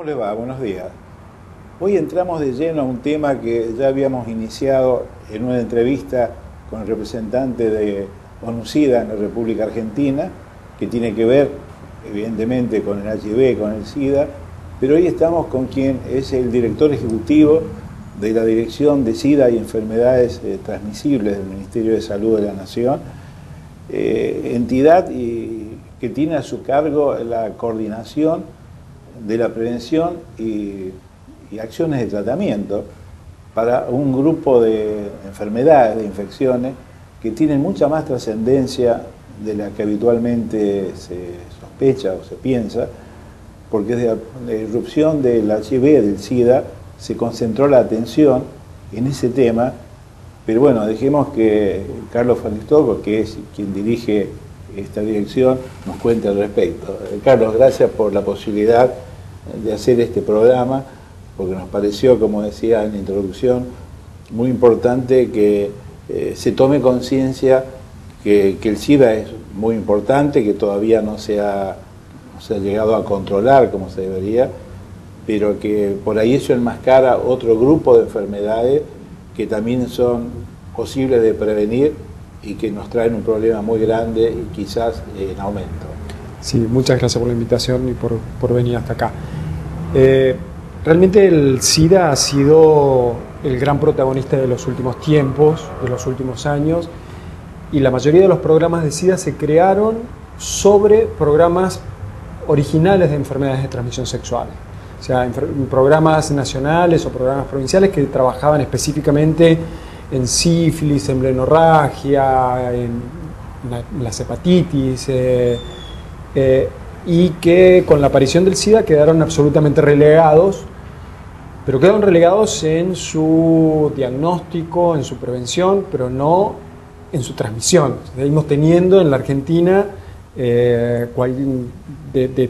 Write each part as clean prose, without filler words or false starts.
¿Cómo le va? Buenos días. Hoy entramos de lleno a un tema que ya habíamos iniciado en una entrevista con el representante de ONU-SIDA en la República Argentina, que tiene que ver, evidentemente, con el HIV, con el SIDA, pero hoy estamos con quien es el director ejecutivo de la Dirección de SIDA y Enfermedades Transmisibles del Ministerio de Salud de la Nación, entidad que tiene a su cargo la coordinación de la prevención y acciones de tratamiento para un grupo de enfermedades, de infecciones, que tienen mucha más trascendencia de la que habitualmente se sospecha o se piensa, porque desde la irrupción del HIV, del SIDA, se concentró la atención en ese tema, pero bueno, dejemos que Carlos Van Stocco, que es quien dirige esta dirección, nos cuente al respecto. Carlos, gracias por la posibilidad de hacer este programa, porque nos pareció, como decía en la introducción, muy importante que se tome conciencia que el SIDA es muy importante, que todavía no se ha llegado a controlar como se debería, pero que por ahí eso enmascara otro grupo de enfermedades que también son posibles de prevenir y que nos traen un problema muy grande y quizás en aumento. Sí, muchas gracias por la invitación y por venir hasta acá. Realmente el SIDA ha sido el gran protagonista de los últimos tiempos, de los últimos años, y la mayoría de los programas de SIDA se crearon sobre programas originales de enfermedades de transmisión sexual. O sea, programas nacionales o programas provinciales que trabajaban específicamente en sífilis, en blenorragia, en las hepatitis, y que con la aparición del SIDA quedaron absolutamente relegados, pero quedaron relegados en su diagnóstico, en su prevención, pero no en su transmisión. Seguimos teniendo en la Argentina, de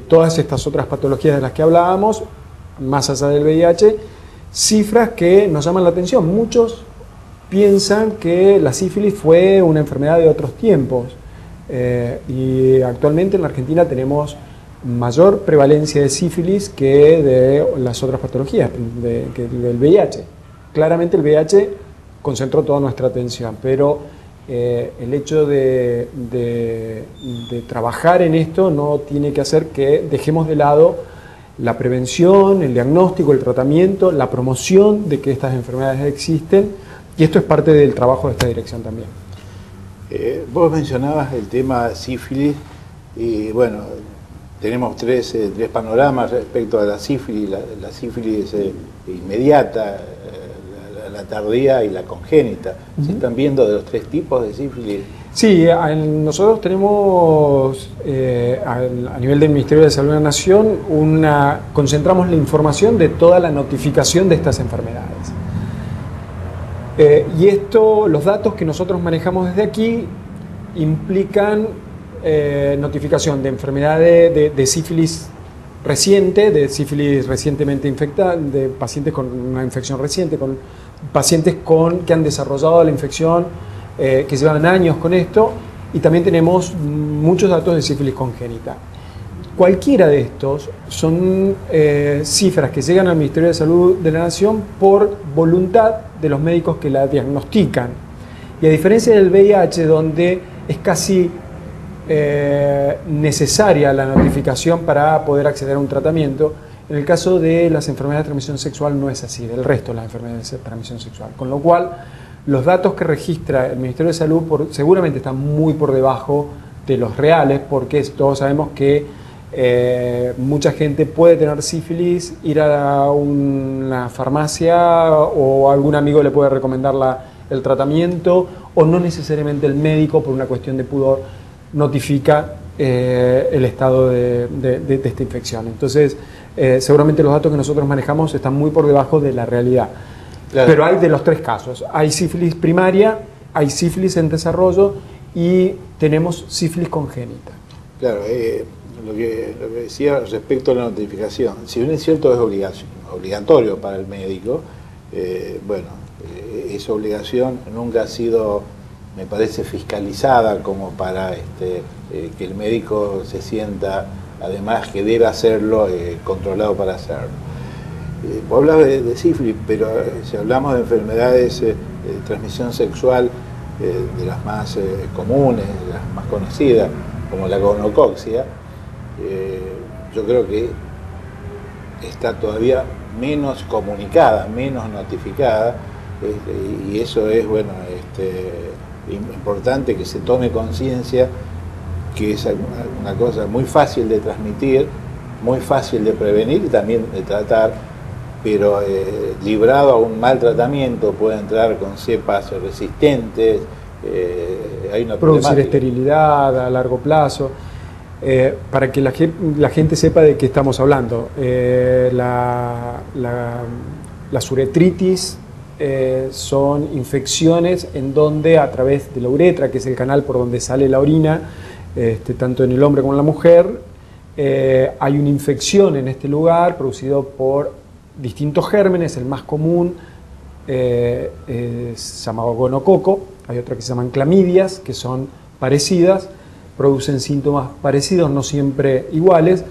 todas estas otras patologías de las que hablábamos, más allá del VIH, cifras que nos llaman la atención. Muchos piensan que la sífilis fue una enfermedad de otros tiempos, y actualmente en la Argentina tenemos mayor prevalencia de sífilis que de las otras patologías, que del VIH. Claramente el VIH concentró toda nuestra atención, pero el hecho de trabajar en esto no tiene que hacer que dejemos de lado la prevención, el diagnóstico, el tratamiento, la promoción de que estas enfermedades existen, y esto es parte del trabajo de esta dirección también. Vos mencionabas el tema sífilis y bueno, tenemos tres panoramas respecto a la sífilis. La sífilis inmediata, la tardía y la congénita. ¿Se están viendo de los tres tipos de sífilis? Sí, nosotros tenemos a nivel del Ministerio de Salud de la Nación concentramos la información de toda la notificación de estas enfermedades. Y los datos que nosotros manejamos desde aquí implican notificación de enfermedades de sífilis reciente, de sífilis recientemente infectada, de pacientes con una infección reciente, con pacientes que han desarrollado la infección, que llevan años con esto, y también tenemos muchos datos de sífilis congénita. Cualquiera de estos son cifras que llegan al Ministerio de Salud de la Nación por voluntad de los médicos que la diagnostican. Y a diferencia del VIH, donde es casi necesaria la notificación para poder acceder a un tratamiento, en el caso de las enfermedades de transmisión sexual no es así, del resto de las enfermedades de transmisión sexual. Con lo cual, los datos que registra el Ministerio de Salud seguramente están muy por debajo de los reales, porque todos sabemos que mucha gente puede tener sífilis, ir a una farmacia o algún amigo le puede recomendar el tratamiento, o no necesariamente el médico, por una cuestión de pudor, notifica el estado de esta infección. Entonces, seguramente los datos que nosotros manejamos están muy por debajo de la realidad. Claro. Pero hay de los tres casos. Hay sífilis primaria, hay sífilis en desarrollo y tenemos sífilis congénita. Claro, lo que decía respecto a la notificación, si bien es cierto es obligatorio para el médico, esa obligación nunca ha sido, me parece, fiscalizada como para que el médico se sienta además que debe hacerlo, controlado para hacerlo. Vos hablabas de sífilis, pero si hablamos de enfermedades de transmisión sexual, de las más comunes, de las más conocidas, como la gonocoxia, yo creo que está todavía menos comunicada, menos notificada, y eso es, bueno, importante que se tome conciencia que es una cosa muy fácil de transmitir, muy fácil de prevenir y también de tratar, pero librado a un mal tratamiento puede entrar con cepas resistentes, hay una producir esterilidad a largo plazo. Para que la gente sepa de qué estamos hablando, las uretritis son infecciones en donde a través de la uretra, que es el canal por donde sale la orina, tanto en el hombre como en la mujer, hay una infección en este lugar producido por distintos gérmenes. El más común se llama gonococo, hay otra que se llaman clamidias, que son parecidas, producen síntomas parecidos, no siempre iguales,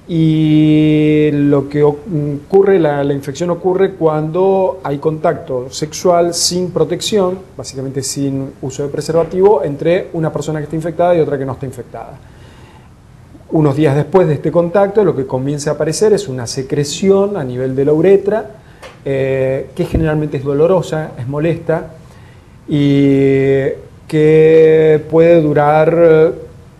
y lo que ocurre, la infección ocurre cuando hay contacto sexual sin protección, básicamente sin uso de preservativo, entre una persona que está infectada y otra que no está infectada. Unos días después de este contacto, lo que comienza a aparecer es una secreción a nivel de la uretra, que generalmente es dolorosa, es molesta, y que puede durar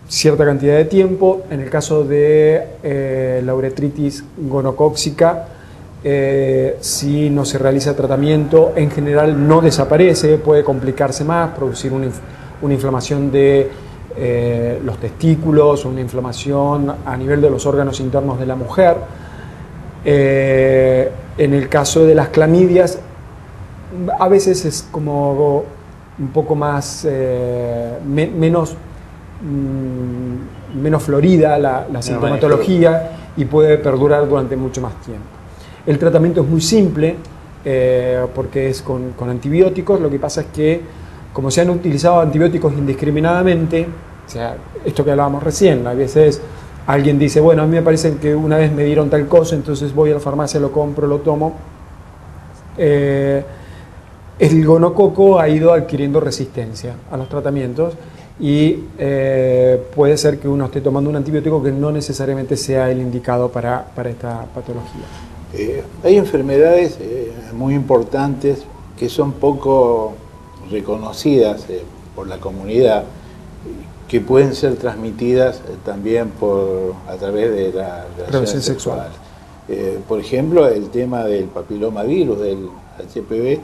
cierta cantidad de tiempo. En el caso de la uretritis gonocóxica, si no se realiza tratamiento, en general no desaparece, puede complicarse más, producir una inflamación de los testículos, una inflamación a nivel de los órganos internos de la mujer. En el caso de las clamidias, a veces es como un poco más, menos florida la sintomatología y puede perdurar durante mucho más tiempo. El tratamiento es muy simple, porque es con antibióticos. Lo que pasa es que, como se han utilizado antibióticos indiscriminadamente, o sea, esto que hablábamos recién, a veces alguien dice, bueno, a mí me parece que una vez me dieron tal cosa, entonces voy a la farmacia, lo compro, lo tomo. El gonococo ha ido adquiriendo resistencia a los tratamientos y puede ser que uno esté tomando un antibiótico que no necesariamente sea el indicado para esta patología. Hay enfermedades muy importantes que son poco reconocidas por la comunidad, que pueden ser transmitidas también a través de la relación sexual. Por ejemplo, el tema del papilomavirus, del HPV,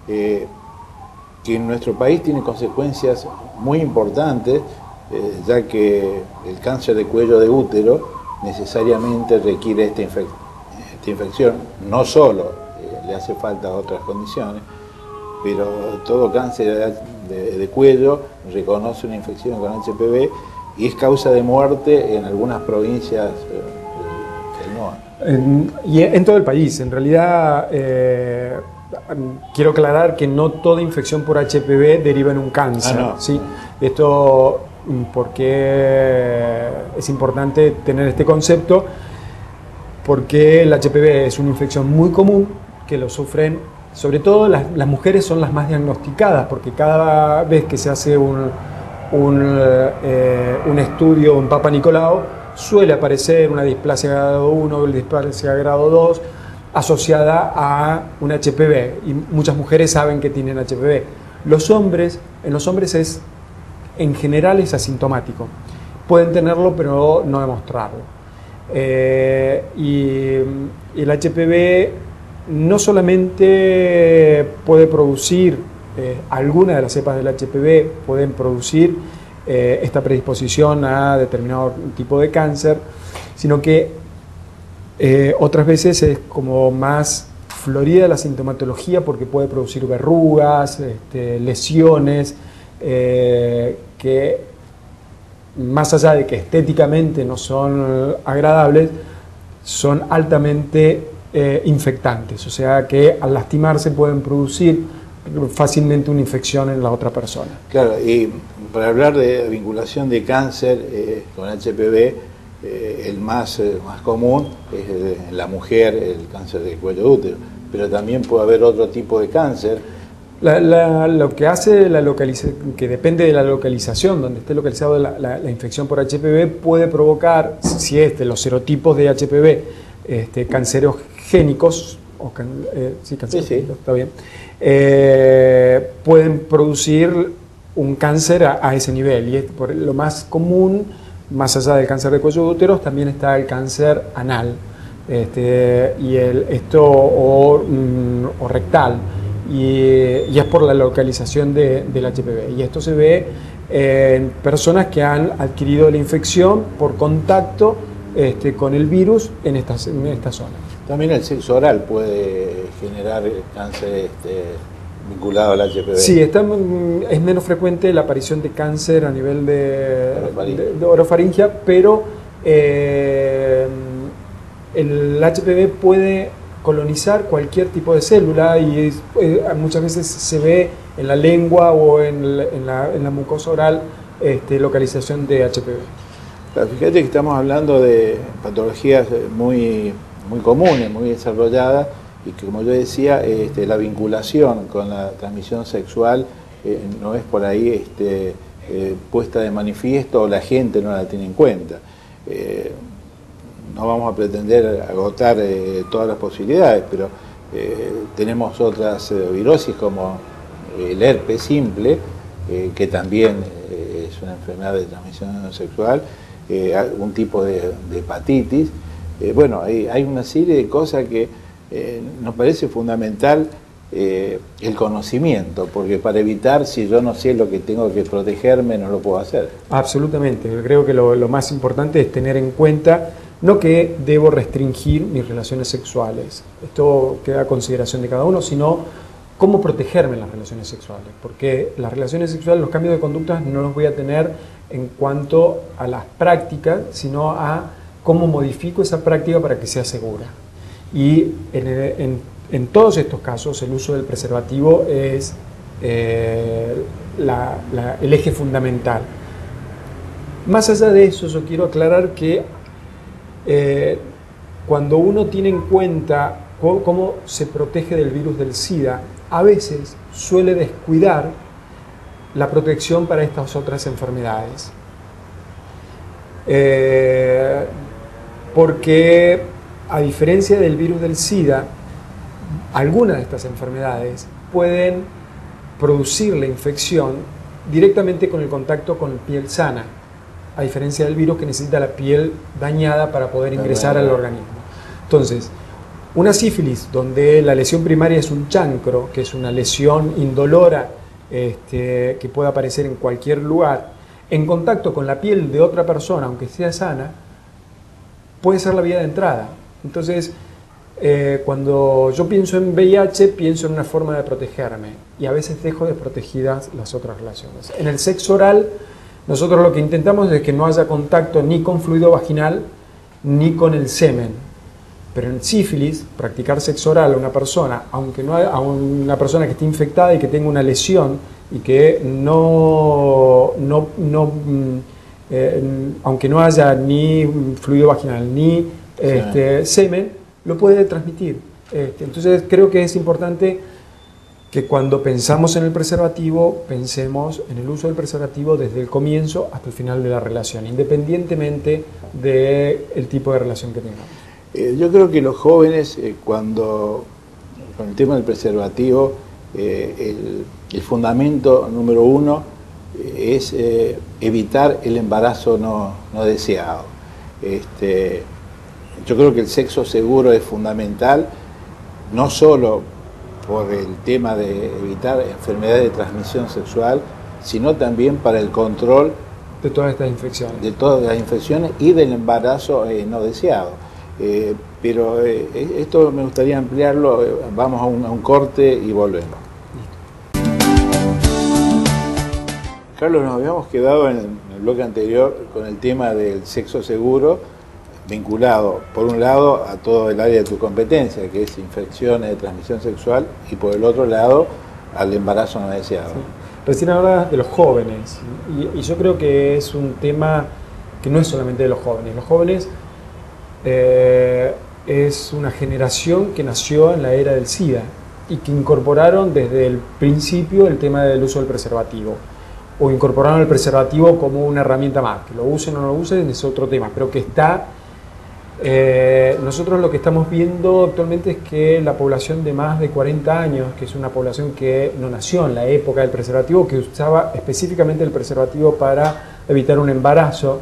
que en nuestro país tiene consecuencias muy importantes, ya que el cáncer de cuello de útero necesariamente requiere esta infección. No solo le hace falta otras condiciones, pero todo cáncer de cuello reconoce una infección con HPV y es causa de muerte en algunas provincias del NOA. Y en todo el país, en realidad. Quiero aclarar que no toda infección por HPV deriva en un cáncer. No. ¿Sí? Esto porque es importante tener este concepto, porque el HPV es una infección muy común, que lo sufren, sobre todo las mujeres son las más diagnosticadas, porque cada vez que se hace un estudio en Papa Nicolau, suele aparecer una displasia grado 1 o displasia grado 2, asociada a un HPV, y muchas mujeres saben que tienen HPV. En los hombres en general es asintomático. Pueden tenerlo, pero no demostrarlo. Y el HPV no solamente puede producir, algunas de las cepas del HPV pueden producir esta predisposición a determinado tipo de cáncer, sino que otras veces es como más florida la sintomatología, porque puede producir verrugas, lesiones, que más allá de que estéticamente no son agradables, son altamente infectantes, o sea que al lastimarse pueden producir fácilmente una infección en la otra persona. Claro, y para hablar de vinculación de cáncer con HPV, el más común es en la mujer el cáncer de cuello de útero, pero también puede haber otro tipo de cáncer. Lo que hace que depende de la localización donde esté localizado la infección por HPV, puede provocar, si es de los serotipos de HPV cancerogénicos, cancerogénicos, está bien, pueden producir un cáncer a ese nivel. Y lo más común, más allá del cáncer de cuello de útero, también está el cáncer anal o rectal. Y es por la localización del HPV. Y esto se ve en personas que han adquirido la infección por contacto con el virus en esta zona. También el sexo oral puede generar cáncer vinculado al HPV. Sí, es menos frecuente la aparición de cáncer a nivel de orofaringia, pero el HPV puede colonizar cualquier tipo de célula y muchas veces se ve en la lengua o en la mucosa oral localización de HPV. Claro, fíjate que estamos hablando de patologías muy comunes, muy desarrolladas, y que, como yo decía, la vinculación con la transmisión sexual no es por ahí puesta de manifiesto, o la gente no la tiene en cuenta. No vamos a pretender agotar todas las posibilidades, pero tenemos otras virosis como el herpes simple, que también es una enfermedad de transmisión sexual, algún tipo de hepatitis. Bueno, hay una serie de cosas que nos parece fundamental el conocimiento, porque para evitar, si yo no sé lo que tengo que protegerme, no lo puedo hacer. Absolutamente, yo creo que lo más importante es tener en cuenta no que debo restringir mis relaciones sexuales, esto queda a consideración de cada uno, sino cómo protegerme en las relaciones sexuales, porque las relaciones sexuales, los cambios de conductas no los voy a tener en cuanto a las prácticas, sino a cómo modifico esa práctica para que sea segura. Y en todos estos casos el uso del preservativo es el eje fundamental. Más allá de eso, yo quiero aclarar que cuando uno tiene en cuenta cómo se protege del virus del SIDA, a veces suele descuidar la protección para estas otras enfermedades. Porque a diferencia del virus del SIDA, algunas de estas enfermedades pueden producir la infección directamente con el contacto con piel sana, a diferencia del virus que necesita la piel dañada para poder ingresar al organismo. Entonces, una sífilis donde la lesión primaria es un chancro, que es una lesión indolora que puede aparecer en cualquier lugar, en contacto con la piel de otra persona, aunque sea sana, puede ser la vía de entrada. Entonces, cuando yo pienso en VIH, pienso en una forma de protegerme y a veces dejo desprotegidas las otras relaciones. En el sexo oral, nosotros lo que intentamos es que no haya contacto ni con fluido vaginal ni con el semen. Pero en sífilis, practicar sexo oral a una persona, aunque no a una persona que esté infectada y que tenga una lesión y que aunque no haya ni fluido vaginal ni semen, lo puede transmitir. Entonces creo que es importante que cuando pensamos en el preservativo, pensemos en el uso del preservativo desde el comienzo hasta el final de la relación, independientemente del tipo de relación que tengamos. Yo creo que los jóvenes, con el tema del preservativo, el fundamento número uno es evitar el embarazo no deseado. Yo creo que el sexo seguro es fundamental, no solo por el tema de evitar enfermedades de transmisión sexual, sino también para el control de todas estas infecciones. De todas las infecciones y del embarazo no deseado. Pero esto me gustaría ampliarlo. Vamos a un corte y volvemos. Carlos, nos habíamos quedado en el bloque anterior con el tema del sexo seguro, vinculado, por un lado, a todo el área de tu competencia, que es infecciones de transmisión sexual, y por el otro lado, al embarazo no deseado. Sí. Recién hablabas de los jóvenes, y yo creo que es un tema que no es solamente de los jóvenes. Los jóvenes es una generación que nació en la era del SIDA y que incorporaron desde el principio el tema del uso del preservativo, o incorporaron el preservativo como una herramienta más. Que lo usen o no lo usen es otro tema, pero que está... nosotros lo que estamos viendo actualmente es que la población de más de 40 años, que es una población que no nació en la época del preservativo, que usaba específicamente el preservativo para evitar un embarazo,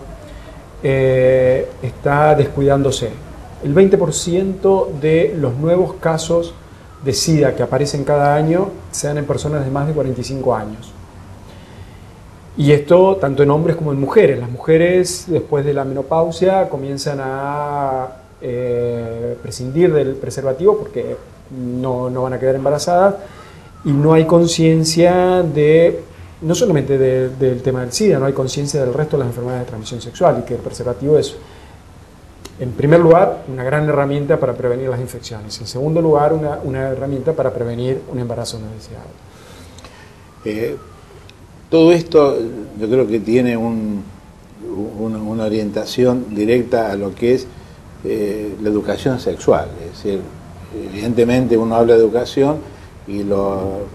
está descuidándose. El 20% de los nuevos casos de SIDA que aparecen cada año se dan en personas de más de 45 años. Y esto tanto en hombres como en mujeres. Las mujeres después de la menopausia comienzan a prescindir del preservativo porque no van a quedar embarazadas, y no hay conciencia de, no solamente del tema del SIDA, no hay conciencia del resto de las enfermedades de transmisión sexual, y que el preservativo es, en primer lugar, una gran herramienta para prevenir las infecciones. En segundo lugar, una herramienta para prevenir un embarazo no deseado. Todo esto yo creo que tiene una orientación directa a lo que es la educación sexual. Es decir, evidentemente uno habla de educación y lo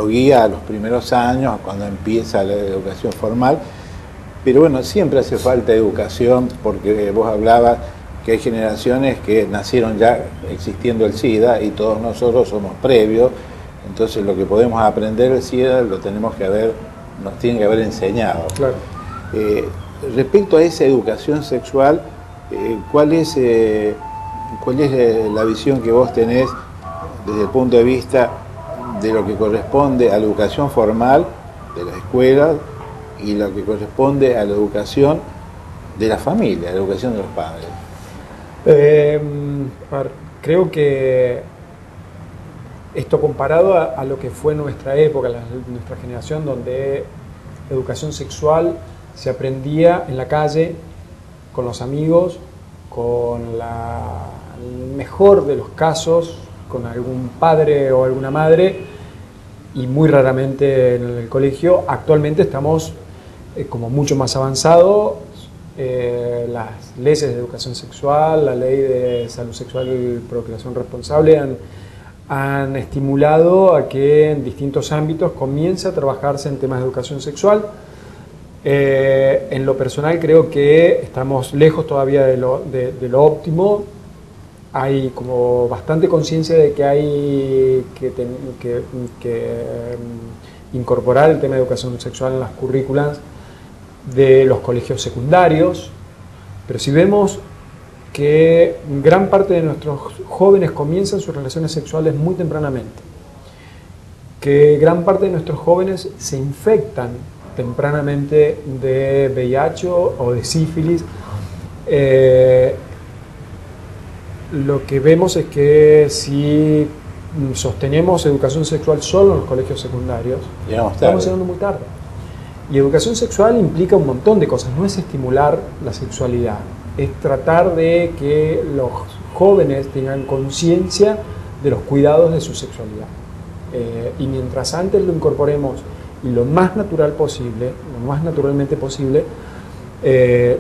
guía a los primeros años, cuando empieza la educación formal, pero bueno, siempre hace falta educación, porque vos hablabas que hay generaciones que nacieron ya existiendo el SIDA y todos nosotros somos previos. Entonces lo que podemos aprender del SIDA lo tenemos que nos tienen que haber enseñado. Claro. Respecto a esa educación sexual, ¿cuál es la visión que vos tenés desde el punto de vista de lo que corresponde a la educación formal de las escuelas y lo que corresponde a la educación de la familia, la educación de los padres? Creo que esto, comparado a lo que fue nuestra época, nuestra generación, donde educación sexual se aprendía en la calle, con los amigos, con el mejor de los casos, con algún padre o alguna madre, y muy raramente en el colegio. Actualmente estamos como mucho más avanzados. Las leyes de educación sexual, la ley de salud sexual y procreación responsable han estimulado a que en distintos ámbitos comience a trabajarse en temas de educación sexual. En lo personal creo que estamos lejos todavía de lo óptimo. Hay como bastante conciencia de que hay que incorporar el tema de educación sexual en las currículas de los colegios secundarios, pero si vemos que gran parte de nuestros jóvenes comienzan sus relaciones sexuales muy tempranamente, que gran parte de nuestros jóvenes se infectan tempranamente de VIH o de sífilis, lo que vemos es que si sostenemos educación sexual solo en los colegios secundarios, estamos llegando muy tarde. Y educación sexual implica un montón de cosas, no es estimular la sexualidad, es tratar de que los jóvenes tengan conciencia de los cuidados de su sexualidad. Y mientras antes lo incorporemos y lo más natural posible, lo más naturalmente posible,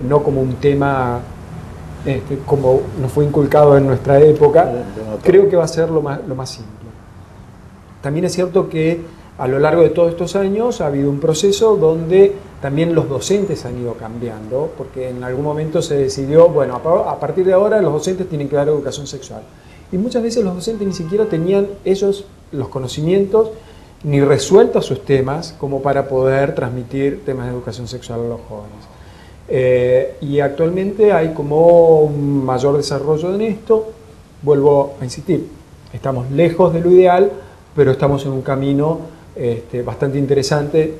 no como un tema como nos fue inculcado en nuestra época, creo que va a ser lo más simple. También es cierto que a lo largo de todos estos años ha habido un proceso donde también los docentes han ido cambiando, porque en algún momento se decidió, bueno, a partir de ahora los docentes tienen que dar educación sexual. Y muchas veces los docentes ni siquiera tenían ellos los conocimientos ni resueltos sus temas como para poder transmitir temas de educación sexual a los jóvenes. Y actualmente hay como un mayor desarrollo en esto. Vuelvo a insistir, estamos lejos de lo ideal, pero estamos en un camino bastante interesante.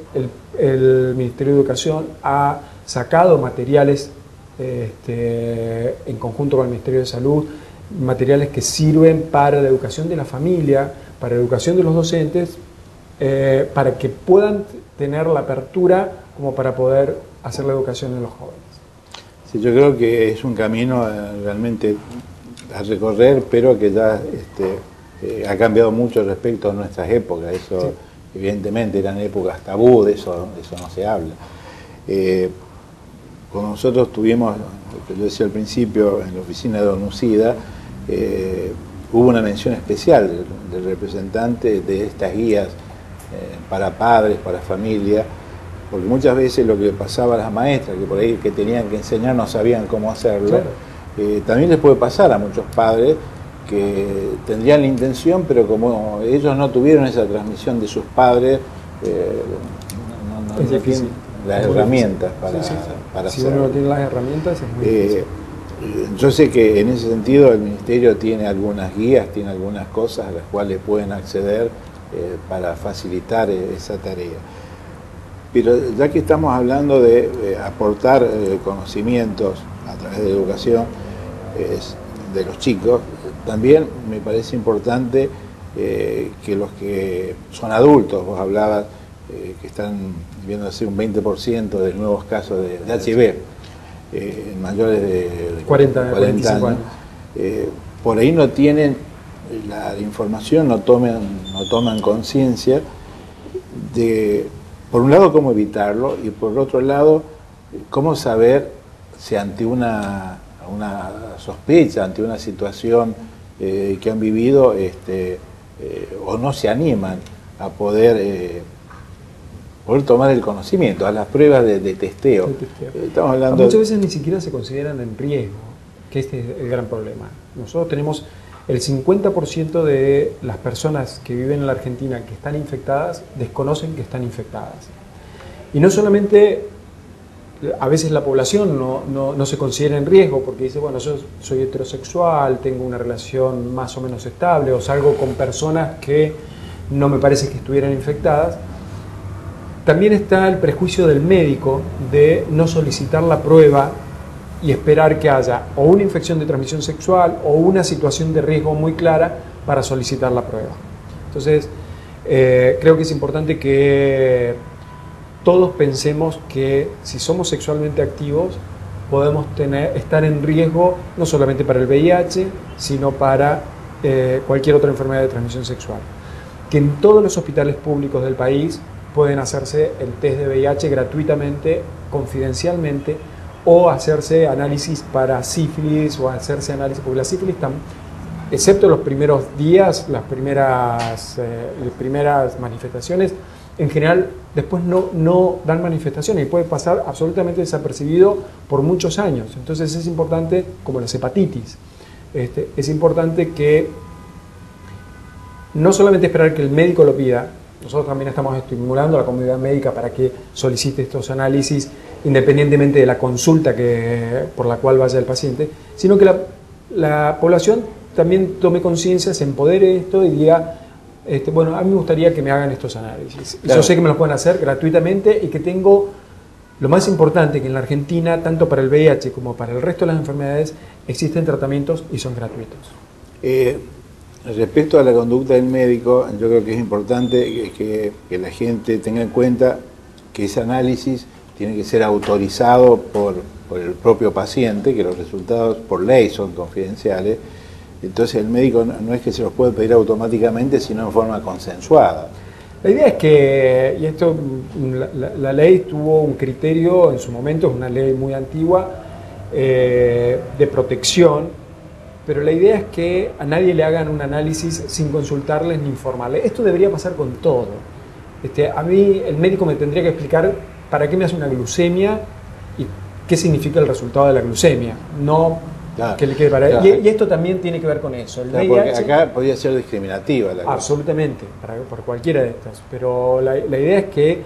El Ministerio de Educación ha sacado materiales en conjunto con el Ministerio de Salud, materiales que sirven para la educación de la familia, para la educación de los docentes, para que puedan tener la apertura como para poder hacer la educación de los jóvenes. Sí, yo creo que es un camino realmente a recorrer, pero que ya ha cambiado mucho respecto a nuestras épocas. Eso, sí, evidentemente eran épocas tabú, de eso no se habla. Cuando nosotros tuvimos, lo que yo decía al principio, en la oficina de Don Ucida, hubo una mención especial del representante de estas guías para padres, para familia, porque muchas veces lo que pasaba a las maestras, que por ahí que tenían que enseñar no sabían cómo hacerlo, claro, también les puede pasar a muchos padres que tendrían la intención, pero como ellos no tuvieron esa transmisión de sus padres, no tienen las herramientas para hacerlo. Si uno no tiene las herramientas, es muy difícil. Yo sé que en ese sentido el Ministerio tiene algunas guías, tiene algunas cosas a las cuales pueden acceder para facilitar esa tarea. Pero ya que estamos hablando de aportar conocimientos a través de educación de los chicos, también me parece importante que los que son adultos, vos hablabas que están viéndose un 20% de nuevos casos de HIV, en mayores de 40 años, por ahí no tienen la información, no toman conciencia de, por un lado, cómo evitarlo, y por otro lado, cómo saber si ante una sospecha, ante una situación que han vivido, o no se animan a poder tomar el conocimiento, a las pruebas de testeo. Estamos hablando muchas veces ni siquiera se consideran en riesgo, que este es el gran problema. Nosotros tenemos el 50% de las personas que viven en la Argentina que están infectadas desconocen que están infectadas. Y no solamente, a veces la población no se considera en riesgo porque dice, bueno, yo soy heterosexual, tengo una relación más o menos estable o salgo con personas que no me parece que estuvieran infectadas. También está el prejuicio del médico de no solicitar la prueba y esperar que haya o una infección de transmisión sexual o una situación de riesgo muy clara para solicitar la prueba. Entonces, creo que es importante que todos pensemos que si somos sexualmente activos podemos estar en riesgo no solamente para el VIH, sino para cualquier otra enfermedad de transmisión sexual. Que en todos los hospitales públicos del país pueden hacerse el test de VIH gratuitamente, confidencialmente, o hacerse análisis para sífilis o hacerse análisis, porque la sífilis, excepto los primeros días, las primeras manifestaciones, en general después no dan manifestaciones y puede pasar absolutamente desapercibido por muchos años. Entonces es importante, como las hepatitis, es importante que no solamente esperar que el médico lo pida. Nosotros también estamos estimulando a la comunidad médica para que solicite estos análisis independientemente de la consulta por la cual vaya el paciente, sino que la población también tome conciencia, se empodere de esto y diga, bueno, a mí me gustaría que me hagan estos análisis. Claro. Yo sé que me los pueden hacer gratuitamente y que tengo, lo más importante, que en la Argentina, tanto para el VIH como para el resto de las enfermedades, existen tratamientos y son gratuitos. Respecto a la conducta del médico, yo creo que es importante que la gente tenga en cuenta que ese análisis tiene que ser autorizado por el propio paciente, que los resultados por ley son confidenciales. Entonces el médico no es que se los puede pedir automáticamente, sino en forma consensuada. La idea es que, y esto, la ley tuvo un criterio en su momento, es una ley muy antigua, de protección, pero la idea es que a nadie le hagan un análisis sin consultarles ni informarles. Esto debería pasar con todo. A mí el médico me tendría que explicar para qué me hace una glucemia y qué significa el resultado de la glucemia. No claro, que le quede para claro. Y esto también tiene que ver con eso. El claro, VIH, porque acá podría ser discriminativa. Absolutamente, por cualquiera de estas. Pero la idea es que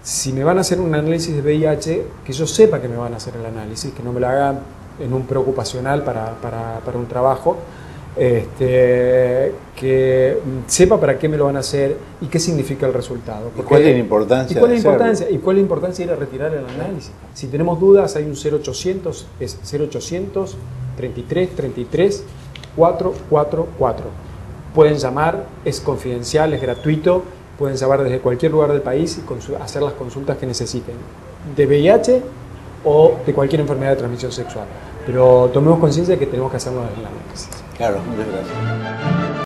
si me van a hacer un análisis de VIH, que yo sepa que me van a hacer el análisis, que no me lo hagan en un preocupacional para un trabajo, que sepa para qué me lo van a hacer y qué significa el resultado. Porque, ¿y cuál es la importancia? ¿Y cuál es la importancia de ir a retirar el análisis? Si tenemos dudas, hay un 0800, es 0800 33 33 444. Pueden llamar, es confidencial, es gratuito, pueden llamar desde cualquier lugar del país y hacer las consultas que necesiten, de VIH o de cualquier enfermedad de transmisión sexual. Pero tomemos conciencia de que tenemos que hacernos el análisis. Claro, muchas gracias.